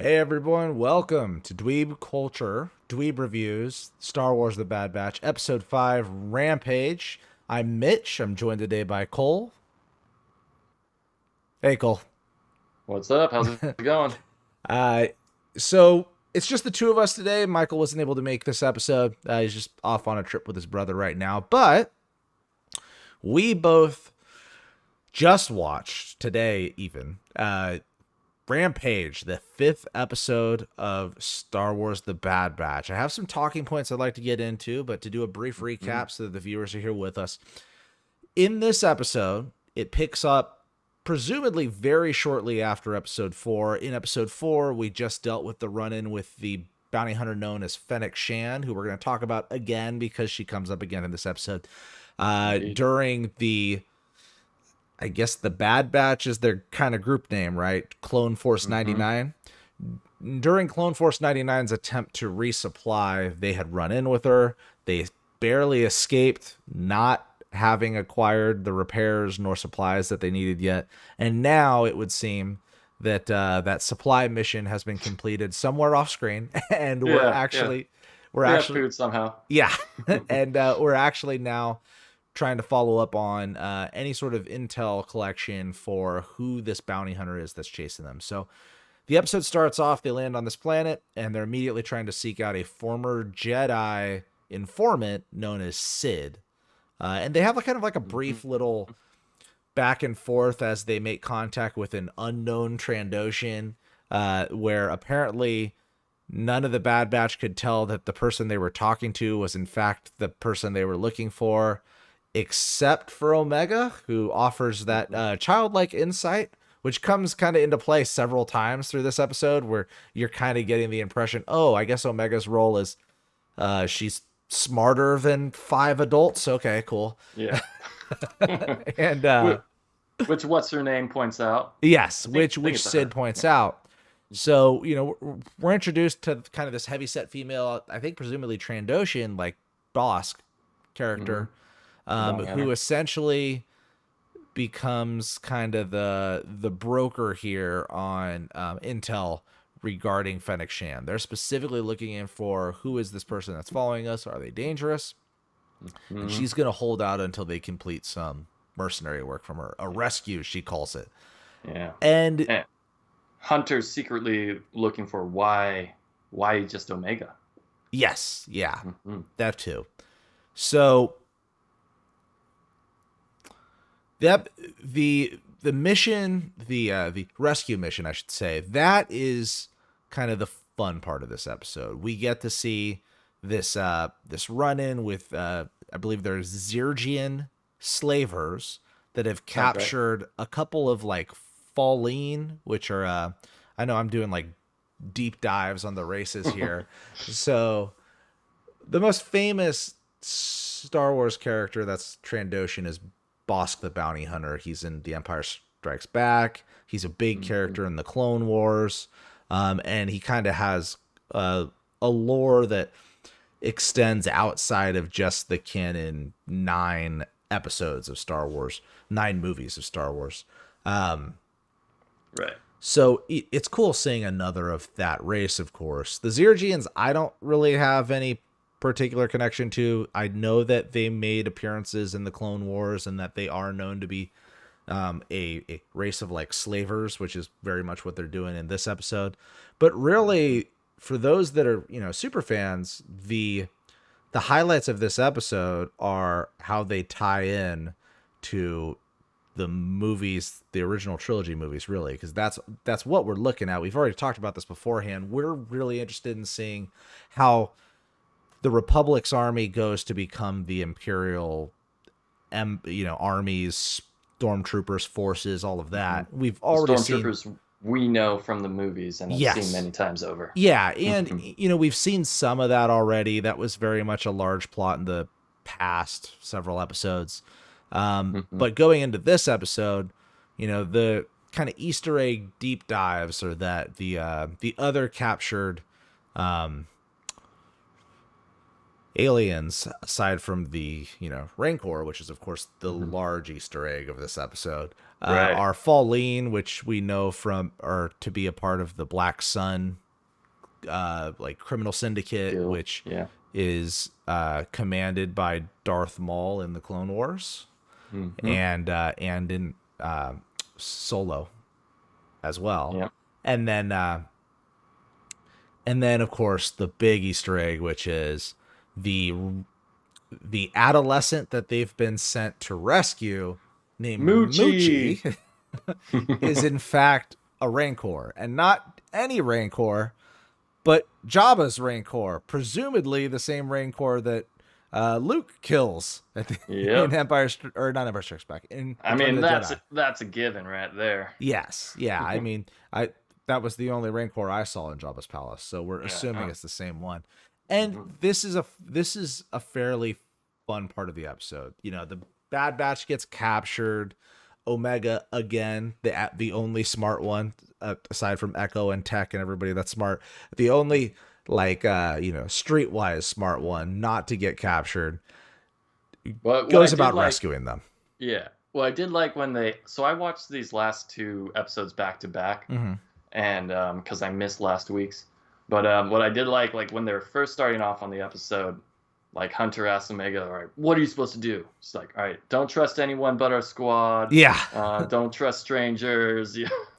Hey everyone, welcome to Dweeb Culture, Dweeb Reviews, Star Wars The Bad Batch, Episode 5, Rampage. I'm Mitch, I'm joined today by Cole. Hey Cole. What's up? How's it going? Uh, so it's just the two of us today. Michael wasn't able to make this episode. He's just off on a trip with his brother right now, but we both just watched today even Rampage, the fifth episode of Star Wars The Bad Batch. I have some talking points I'd like to get into, but to do a brief recap so that the viewers are here with us. In this episode, it picks up presumably very shortly after episode 4. In episode 4, we just dealt with the run-in with the bounty hunter known as Fennec Shand, who we're going to talk about again because she comes up again in this episode. Indeed. During the I guess the Bad Batch is their kind of group name, right? Clone Force hmm 99. During Clone Force 99's attempt to resupply, they had run in with her. They barely escaped, not having acquired the repairs nor supplies that they needed yet. And now it would seem that that supply mission has been completed somewhere off screen, and Yeah. we're We have actually, food somehow. yeah, and we're actually now trying to follow up on any sort of intel collection for who this bounty hunter is that's chasing them. So the episode starts off, they land on this planet, and they're immediately trying to seek out a former Jedi informant known as Sid. And they have kind of like a brief hmm little back and forth as they make contact with an unknown Trandoshan, where apparently none of the Bad Batch could tell that the person they were talking to was in fact the person they were looking for, except for Omega, who offers that hmm childlike insight, which comes kind of into play several times through this episode, where you're kind of getting the impression, oh, I guess Omega's role is she's smarter than five adults. Okay, cool. Yeah. And Wh- Which what's her name points out. yes, I think which I think which it's a Sid her. points Yeah. out. So we're introduced to kind of this heavy set female, I think presumably Trandoshan, like Bosk hmm character, The bounty who hunter. essentially becomes kind of the broker here on intel regarding Fennec Shand. They're specifically looking in for who is this person that's following us? Are they dangerous? And hmm she's going to hold out until they complete some mercenary work from her, a rescue, she calls it. Yeah. And And Hunter's secretly looking for why just Omega. yes, yeah, hmm that too. So that the mission, the rescue mission, I should say, that is kind of the fun part of this episode. We get to see this run in with I believe there's Zergian slavers that have Sounds right. captured a couple of like Falleen, which are I know I'm doing like deep dives on the races here. So the most famous Star Wars character that's Trandoshan is Bosk the Bounty Hunter. He's in The Empire Strikes Back. He's a big hmm character in the Clone Wars, and he kind of has a lore that extends outside of just the canon 9 episodes of Star Wars, 9 movies of Star Wars. Um, Right. so it's cool seeing another of that race, of course. The Zergians, I don't really have any particular connection to. I know that they made appearances in the Clone Wars and that they are known to be a race of like slavers, which is very much what they're doing in this episode. But hmm really, for those that are, super fans, the highlights of this episode are how they tie in to the movies, the original trilogy movies, really, because that's what we're looking at. We've already talked about this beforehand. We're really interested in seeing how the Republic's army goes to become the Imperial, armies, stormtroopers, forces, all of hmm that. We've The already seen, stormtroopers we know from the movies and have seen yes, many times over. yeah, and hmm we've seen some of that already. That was very much a large plot in the past several episodes. hmm But going into this episode, the kind of Easter egg deep dives are that the other captured aliens, aside from the, Rancor, which is, of course, the large Easter egg of this episode, Right. are Pauline, which we know from, or to be a part of the Black Sun, like criminal syndicate, Guild. which Yeah. is commanded by Darth Maul in the Clone Wars, Mm-hmm. and in Solo as well. Yeah. And then of course the big Easter egg, which is the adolescent that they've been sent to rescue, named Moochie. Moochie, is in fact a Rancor, and not any Rancor, but Jabba's Rancor, presumably the same Rancor that Luke kills at the, Yep. in Empire, or not Empire Strikes Back. In I Return mean, of the Jedi. that's a given right there. Yes, yeah. I mean, that was the only Rancor I saw in Jabba's palace, so we're assuming it's the same one. And this is a fairly fun part of the episode. The Bad Batch gets captured. Omega again, the only smart one, aside from Echo and Tech and everybody that's smart, the only streetwise smart one not to get captured, goes about rescuing them. Yeah. Well, I did like when so I watched these last two episodes back to back, and because I missed last week's. But what I did like when they were first starting off on the episode, like Hunter asked Omega, all right, what are you supposed to do? It's like, all right, don't trust anyone but our squad. Yeah. Don't trust strangers.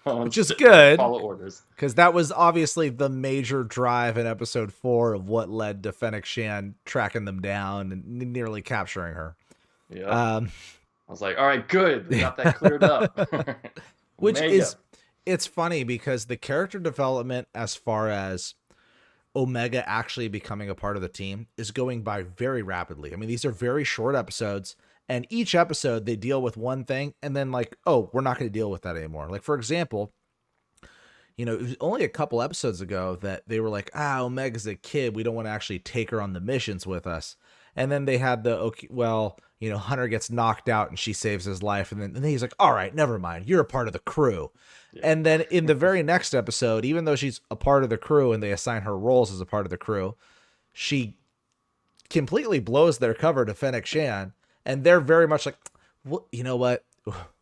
Which is good. Follow orders. Because that was obviously the major drive in episode 4 of what led to Fennec Shand tracking them down and nearly capturing her. Yeah. I was like, all right, good. We got that cleared up. Which it's funny because the character development as far as Omega actually becoming a part of the team is going by very rapidly. I mean, these are very short episodes, and each episode they deal with one thing and then we're not going to deal with that anymore. Like, for example, it was only a couple episodes ago that they were like, Omega's a kid, we don't want to actually take her on the missions with us. And then they had Hunter gets knocked out and she saves his life. And then he's like, all right, never mind. You're a part of the crew. Yeah. And then in the very next episode, even though she's a part of the crew and they assign her roles as a part of the crew, she completely blows their cover to Fennec Shand. And they're very much like, well, you know what?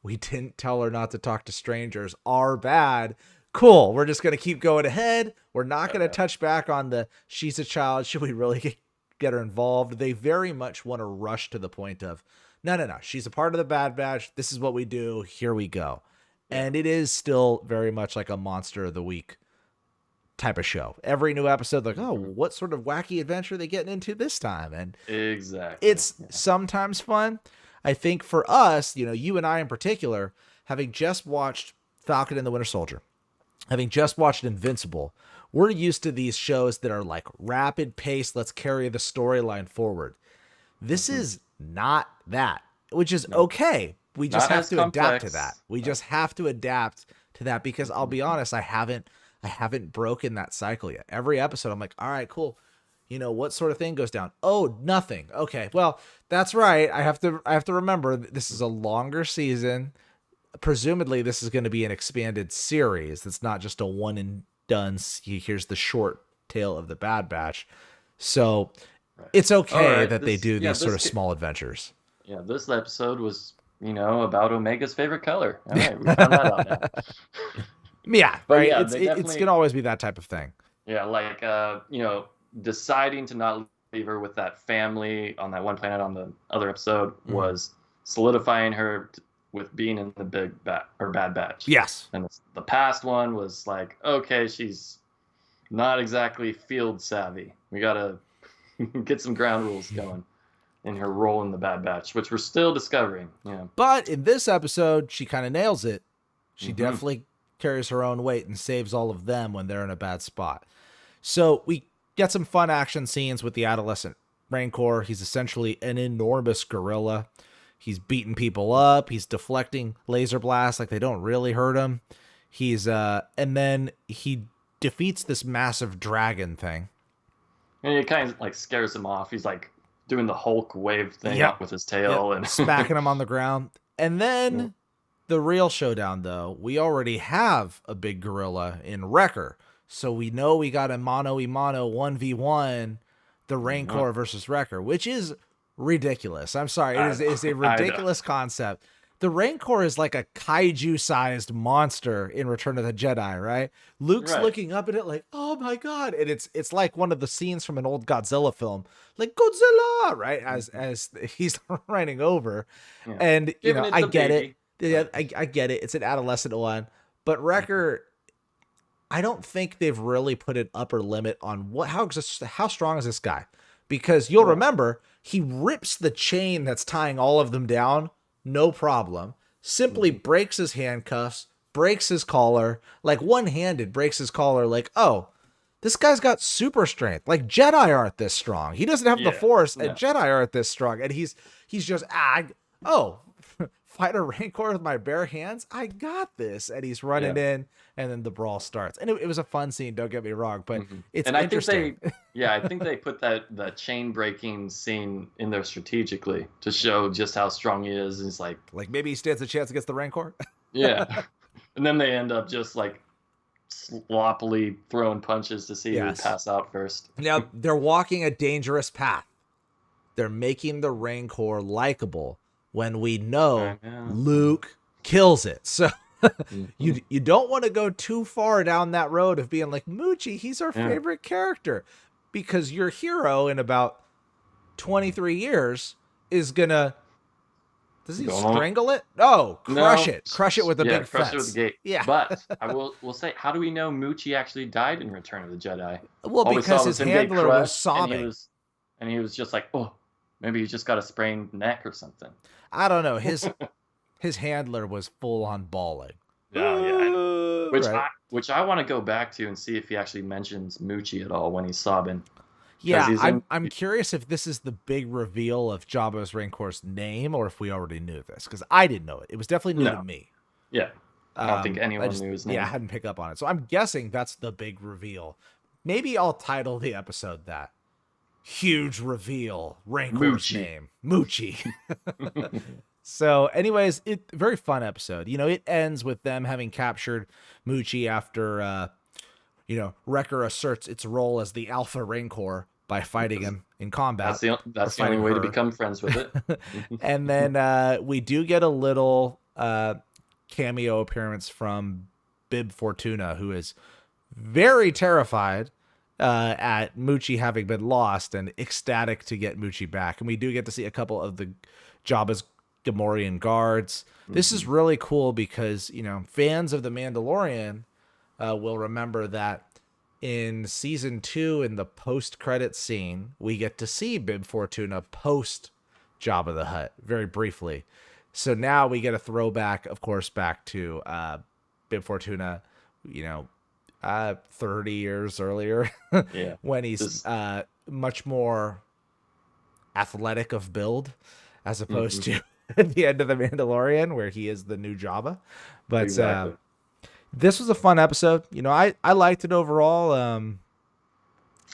We didn't tell her not to talk to strangers. Our bad. Cool. We're just going to keep going ahead. We're not going to touch back on she's a child. Should we really get her involved? They very much want to rush to the point of, no. She's a part of the Bad Batch. This is what we do. Here we go. Yeah. And it is still very much like a Monster of the Week type of show. Every new episode, like, what sort of wacky adventure are they getting into this time? And exactly, it's sometimes fun. I think for us, you and I in particular, having just watched Falcon and the Winter Soldier, having just watched Invincible, we're used to these shows that are like rapid pace. Let's carry the storyline forward. This is not that, which is okay. We just have to adapt to that. We just have to adapt to that because I'll be honest, I haven't broken that cycle yet. Every episode, I'm like, all right, cool. What sort of thing goes down? Oh, nothing. Okay, well, that's right. I have to remember this is a longer season. Presumably, this is going to be an expanded series. That's not just a one and done. Here's the short tale of the Bad Batch. So it's okay that they do these sort of small adventures. Yeah, this episode was, about Omega's favorite color. All right, we found that out now. Yeah, but right. It's gonna always be that type of thing. Yeah, like deciding to not leave her with that family on that one planet on the other episode was solidifying her with being in the Bad Batch. Yes. And the past one was like, okay, she's not exactly field savvy. We gotta get some ground rules going in her role in the Bad Batch, which we're still discovering. Yeah. But in this episode, she kind of nails it. She definitely carries her own weight and saves all of them when they're in a bad spot. So we get some fun action scenes with the adolescent Rancor. He's essentially an enormous gorilla. He's beating people up. He's deflecting laser blasts like they don't really hurt him. And then he defeats this massive dragon thing. And it kind of like scares him off. He's like doing the Hulk wave thing up with his tail and smacking him on the ground. And then the real showdown, though, we already have a big gorilla in Wrecker. So we know we got a Mano y Mano 1v1 the Rancor versus Wrecker, which is ridiculous. I'm sorry. It's a ridiculous concept. The Rancor is like a kaiju-sized monster in Return of the Jedi, right? Luke's looking up at it like, oh my God. And it's like one of the scenes from an old Godzilla film, like Godzilla, right? As he's running over. Yeah. And, you know, I get it. Yeah, I get it. It's an adolescent one. But Wrecker, I don't think they've really put an upper limit on how strong is this guy? Because you'll remember, he rips the chain that's tying all of them down, no problem. Simply breaks his handcuffs, breaks his collar, like one-handed breaks his collar, like, oh, this guy's got super strength. Like Jedi aren't this strong. He doesn't have the Force, and Jedi aren't this strong. And he's just, fight a Rancor with my bare hands? I got this. And he's running in, and then the brawl starts. And it was a fun scene, don't get me wrong, but it's interesting. I think they put the chain breaking scene in there strategically to show just how strong he is. And it's like maybe he stands a chance against the Rancor. Yeah. And then they end up just like sloppily throwing punches to see who would pass out first. Now they're walking a dangerous path. They're making the Rancor likable when we know Luke kills it. So you don't want to go too far down that road of being like, Moochie, he's our favorite character. Because your hero in about 23 years is going to... Does he strangle it? Oh, crush it. Crush it with a big fence. Crush it with the gate. Yeah. But I will say, how do we know Moochie actually died in Return of the Jedi? Well, because his handler was sobbing. And he was just like, oh, maybe he just got a sprained neck or something. I don't know. His handler was full on bawling. Yeah. Which I want to go back to and see if he actually mentions Moochie at all when he's sobbing. Yeah, I'm curious if this is the big reveal of Jabba's Rancor's name, or if we already knew this, because I didn't know it. It was definitely new to me. Yeah, I don't think anyone knew his name. Yeah, I hadn't picked up on it, so I'm guessing that's the big reveal. Maybe I'll title the episode that. Huge reveal, Rancor's name, Moochie. So, anyways, very fun episode. You know, it ends with them having captured Moochie after, Wrecker asserts its role as the Alpha Rancor by fighting him in combat. That's the only way to become friends with it. And then we do get a little cameo appearance from Bib Fortuna, who is very terrified at Moochie having been lost and ecstatic to get Moochie back. And we do get to see a couple of the Jabba's Gamorrean guards. This is really cool because, fans of The Mandalorian will remember that in season 2, in the post-credit scene, we get to see Bib Fortuna post Jabba the Hutt very briefly. So now we get a throwback, of course, back to Bib Fortuna, 30 years earlier, when he's much more athletic of build, as opposed to at the end of The Mandalorian, where he is the new Jabba. But exactly. This was a fun episode. I liked it overall.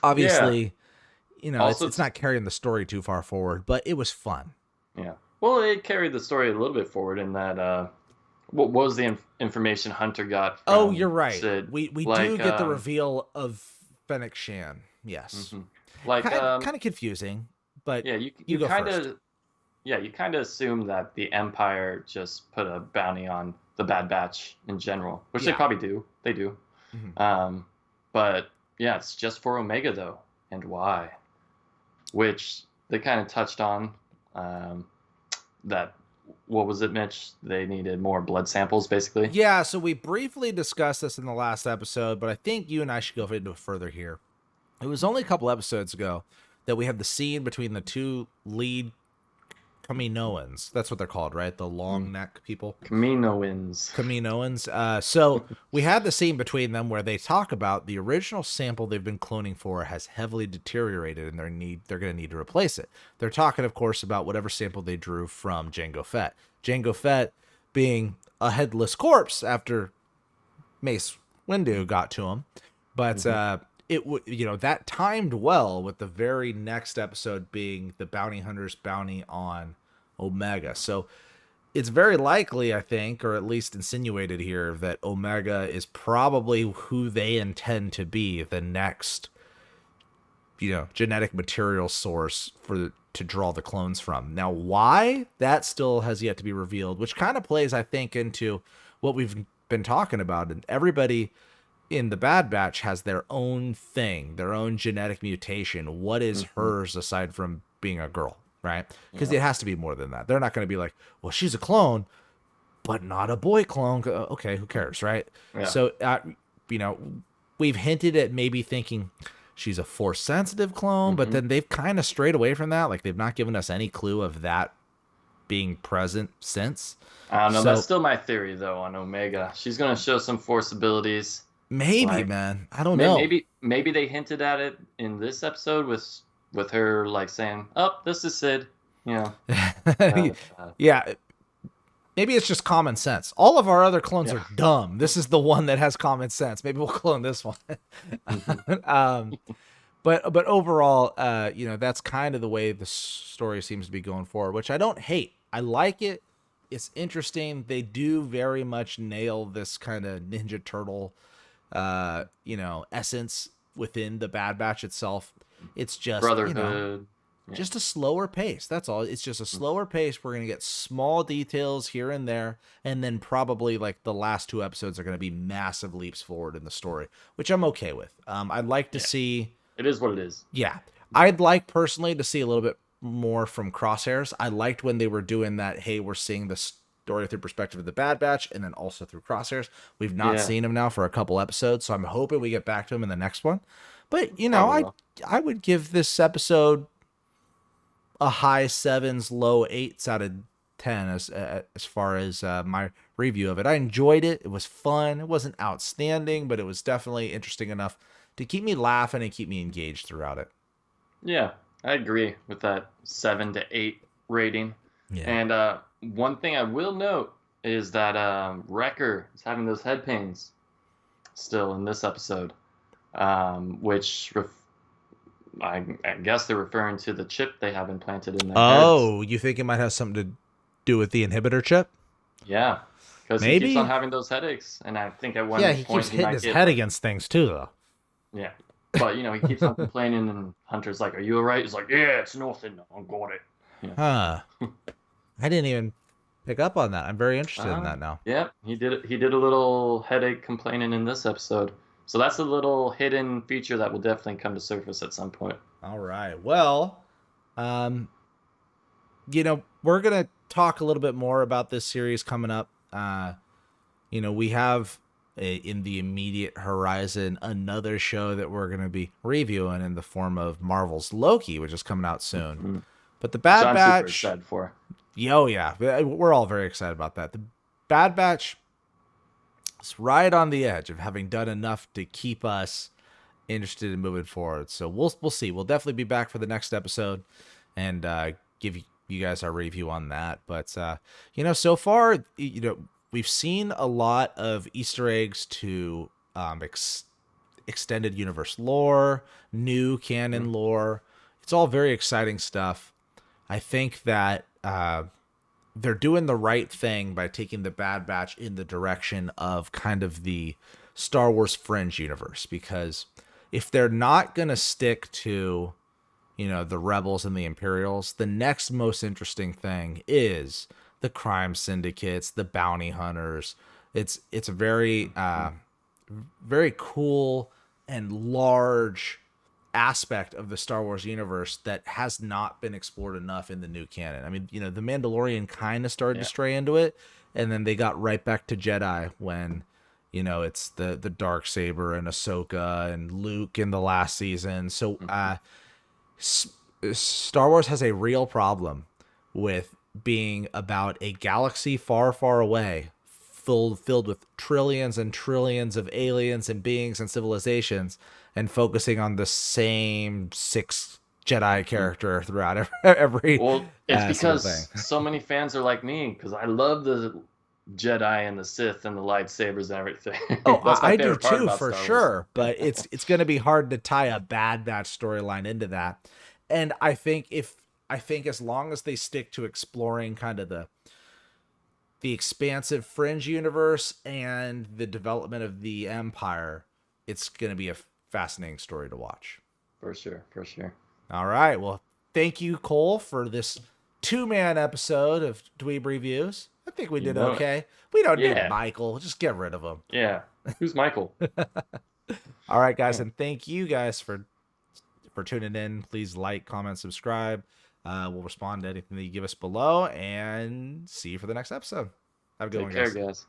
Obviously, it's not carrying the story too far forward, but it was fun. Yeah. Well, it carried the story a little bit forward in that. What was the information Hunter got? From you're right. Sid? We do get the reveal of Fennec Shand. Yes. Like kind of confusing, but you go first. Yeah, you kind of assume that the Empire just put a bounty on the Bad Batch in general, which they probably do. They do. But yeah, it's just for Omega though, and why? Which they kind of touched on. That, what was it, Mitch? They needed more blood samples, basically. Yeah, so we briefly discussed this in the last episode, but I think you and I should go into it further here. It was only a couple episodes ago that we had the scene between the two lead Kaminoans. That's what they're called, right? The long neck people. Kaminoans. So we had the scene between them where they talk about the original sample they've been cloning for has heavily deteriorated and they're going to need to replace it. They're talking, of course, about whatever sample they drew from Jango Fett. Jango Fett being a headless corpse after Mace Windu got to him. But that timed well with the very next episode being the bounty hunter's bounty on Omega. So it's very likely, I think, or at least insinuated here, that Omega is probably who they intend to be the next, genetic material source to draw the clones from. Now, why? That still has yet to be revealed, which kind of plays, I think, into what we've been talking about. And everybody in the Bad Batch has their own thing, their own genetic mutation. What is hers aside from being a girl, right? Because it has to be more than that. They're not going to be like, well, she's a clone, but not a boy clone. Okay, who cares, right? Yeah. So, we've hinted at maybe thinking she's a Force-sensitive clone, but then they've kind of strayed away from that. Like, they've not given us any clue of that being present since. I don't know. That's still my theory, though, on Omega. She's going to show some Force abilities. Maybe, man. I don't know. Maybe they hinted at it in this episode with her, like, saying, oh, this is Sid. Yeah. Yeah. Maybe it's just common sense. All of our other clones are dumb. This is the one that has common sense. Maybe we'll clone this one. But overall, that's kind of the way the story seems to be going forward, which I don't hate. I like it. It's interesting. They do very much nail this kind of Ninja Turtle, essence within the Bad Batch itself. It's just Brotherhood. Just a slower pace. That's all. It's just a slower pace. We're going to get small details here and there. And then probably like the last 2 episodes are going to be massive leaps forward in the story, which I'm okay with. I'd like to see. It is what it is. Yeah. I'd like personally to see a little bit more from Crosshairs. I liked when they were doing that. Hey, we're seeing the story through perspective of the Bad Batch and then also through Crosshairs. We've not seen him now for a couple episodes. So I'm hoping we get back to him in the next one. But, I would give this episode a high 7s, low 8s out of 10 as far as my review of it. I enjoyed it. It was fun. It wasn't outstanding, but it was definitely interesting enough to keep me laughing and keep me engaged throughout it. Yeah, I agree with that 7 to 8 rating. Yeah. And one thing I will note is that Wrecker is having those head pains still in this episode, which I guess they're referring to the chip they have implanted in their heads. Oh, you think it might have something to do with the inhibitor chip? Yeah, because he keeps on having those headaches, and I think at one point he keeps hitting his head against things too, though. Yeah, but he keeps on complaining, and Hunter's like, "Are you all right?" He's like, "Yeah, it's nothing. I got it." Yeah. Huh? I didn't even pick up on that. I'm very interested in that now. Yeah, he did a little headache complaining in this episode. So that's a little hidden feature that will definitely come to surface at some point. All right. Well, we're going to talk a little bit more about this series coming up. We have in the immediate horizon another show that we're going to be reviewing in the form of Marvel's Loki, which is coming out soon. Mm-hmm. But the Bad Batch, super excited for. Oh yeah, we're all very excited about that. The Bad Batch is right on the edge of having done enough to keep us interested in moving forward. So we'll see. We'll definitely be back for the next episode and give you guys our review on that. But so far, we've seen a lot of Easter eggs to extended universe lore, new canon lore. It's all very exciting stuff. I think that they're doing the right thing by taking the Bad Batch in the direction of kind of the Star Wars fringe universe, because if they're not going to stick to, the Rebels and the Imperials, the next most interesting thing is the crime syndicates, the bounty hunters. It's a very, very cool and large aspect of the Star Wars universe that has not been explored enough in the new canon. I mean, the Mandalorian kind of started to stray into it, and then they got right back to Jedi when, it's the Darksaber and Ahsoka and Luke in the last season. So Star Wars has a real problem with being about a galaxy far, far away, filled with trillions and trillions of aliens and beings and civilizations, and focusing on the same 6 Jedi character throughout every Well, it's because so many fans are like me, because I love the Jedi and the Sith and the lightsabers and everything. Oh, I do too, for sure. But it's going to be hard to tie a Bad Batch storyline into that. And I think as long as they stick to exploring kind of the expansive fringe universe and the development of the Empire, it's going to be a fascinating story to watch. For sure. For sure. All right. Well, thank you, Cole, for this 2-man episode of Dweeb Reviews. I think we You did know it. okay. We don't need Yeah. Michael. Just get rid of him. Yeah. Who's Michael? All right, guys, Yeah. and thank you guys for tuning in. Please like, comment, subscribe. We'll respond to anything that you give us below, and see you for the next episode. Have a good Take one, care, guys. guys.